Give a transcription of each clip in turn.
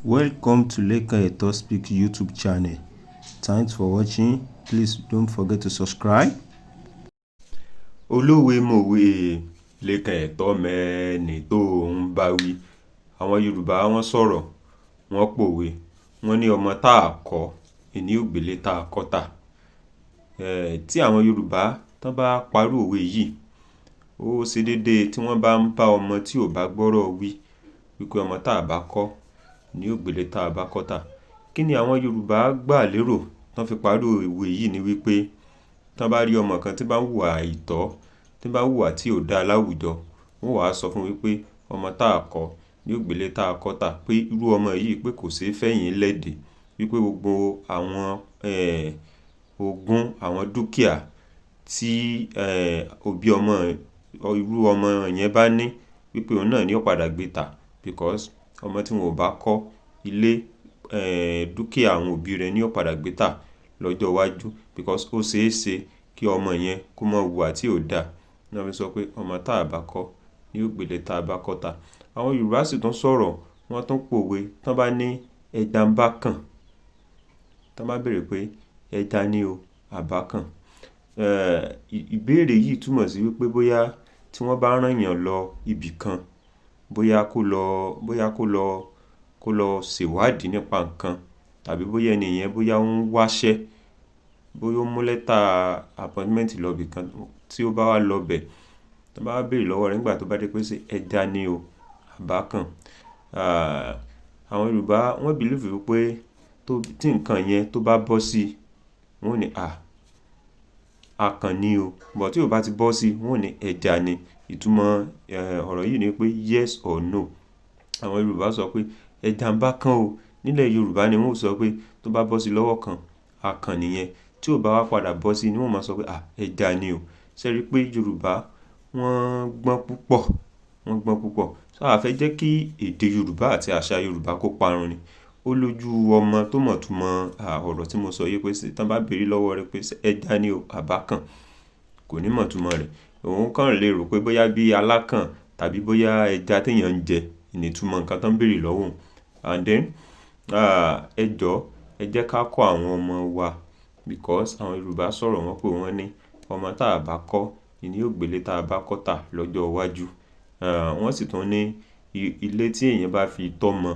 Welcome to Leka Eto Speak YouTube channel. Thanks for watching. Please don't forget to subscribe. Olówe mòwe Leka Eto mẹ́ni tó ń bá wí. Àwọn Yorùbá wọ́n sọ̀rọ̀, wọ́n pòwe, wọ́n ní ọmọ tá a kọ́ ìní ògbélé tá a kọ́ tà. Tí àwọn Yorùbá tán bá parú òwe yìí, ó ṣe déédéé tí wọ́n bá ń bá ọmọ tí ò bá gbọ́rọ̀ wí wípé ọmọ tá a bá kọ́ ní ògbélé tá a bá kọ́ tà. Kí ni àwọn Yorùbá gbà lérò tán fi parú òwe yìí ni wípé tán bá rí ọmọ kan tí bá ń hùwà àìtọ́, tí bá ń hùwà tí ò dáa láwùjọ, wọ́n wàá sọ fún wípé ọmọ tá a kọ́ ní ògbélé tá a kọ́ tà, pé irú ọmọ yìí pé kò ṣeé fẹ̀yìn lẹ́dìí, wípé gbogbo àwọn ogún, àwọn dúkìá tí òbí ọmọ irú ọmọ yẹn bá ní, wípé òun náà ni ó padà gbé tà, because ọmọ tí wọn ò bá kọ́ ilé, dúkìá àwọn òbí rẹ̀ ni ó padà gbé tà lọ́jọ́ iwájú, because ó ṣeé ṣe kí ọmọ yẹn kó má hùwà tí ò dáa. Wọ́n fi sọ pé ọmọ tá a bá kọ́ ní ògbélé tá a bá kọ́ tà. Àwọn Yorùbá sì tún sọ̀rọ̀, wọ́n tún pòwe, tán bá ní ẹja ń bá kàn, tán bá béèrè pé ẹja ni o àbá kàn. Ìbéèrè yìí túmọ̀ sí wípé bóyá tí wọ́n bá rán yàn lọ ibì kan, bóyá kó lọ ṣèwádìí nípa nǹkan, tàbí bóyá ẹni yẹn bóyá ó ń wáṣẹ́, bóyá ó mú lẹ́tà appointment lọ ibì kan, tí ó bá wá lọ bẹ̀, tán bá béèrè lọ́wọ́ rẹ̀ nígbà tó bá dé pé ṣé ẹja ni o àbá kàn. Àwọn Yorùbá wọ́n believe wípé tí nǹkan yẹn tó bá bọ́ sí, wọ́n ní akàn ni o, but tí ò bá ti bọ́ sí, wọ́n ní ẹja ni. Ìtumọ̀ ọ̀rọ̀ yìí ni pé yes or no. Àwọn Yorùbá sọ pé ẹja ń bá kàn o. Nílẹ̀ Yorùbá ni wọ́n sọ pé tó bá bọ́ sí lọ́wọ́ kan, akàn nìyẹn. Tí ò bá wá padà bọ́ sí ni wọ́n máa sọ pé ẹja ni o. Ṣé rí pé Yorùbá wọ́n gbọ́n púpọ̀, wọ́n gbọ́n púpọ̀. So a fẹ́ jẹ́ kí èdè Yorùbá àti àṣà Yorùbá kó parun ni. Ó lójú ọmọ tó mọ̀ túmọ̀ ọ̀rọ̀ tí mo sọ yìí, pé tán bá béèrè lọ́wọ́ rẹ̀ pé ẹja ni o àbá kàn, kò ní mọ̀ túmọ̀ rẹ̀. Òun kàn lè rò pé bóyá bí alákàn tàbí bóyá ẹja téèyàn ń jẹ ní ìtumọ̀ nǹkan tán béèrè lọ́wọ́ òun. And then ẹ jọ̀ọ́ ẹ jẹ́ ká kọ́ àwọn ọmọ wa, because àwọn Yorùbá sọ̀rọ̀, wọ́n pé wọ́n ní ọmọ tá a bá kọ́ ìní ògbélé tá a bá kọ́ tà lọ́jọ́ iwájú. Wọ́n sì tún ní ilé tí èèyàn bá fi tọ́mọ,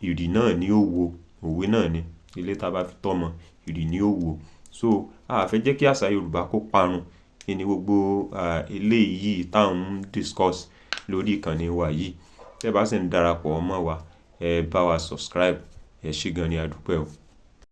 ìrì náà ni ó wo. Òwe náà ni ilé tá a bá fi tọ́mọ, ìrì ni ó wo. So a fẹ́ jẹ́ kí àṣà Yorùbá kó parun. Ní gbogbo eléyìí tá à ń discuss lórí ìkànnì wa yìí. Tẹ́ bá sì ń darapọ̀ mọ́ wa, ẹ bá wa subscribe. Ẹ ṣé gan ni, a dúpẹ́ o.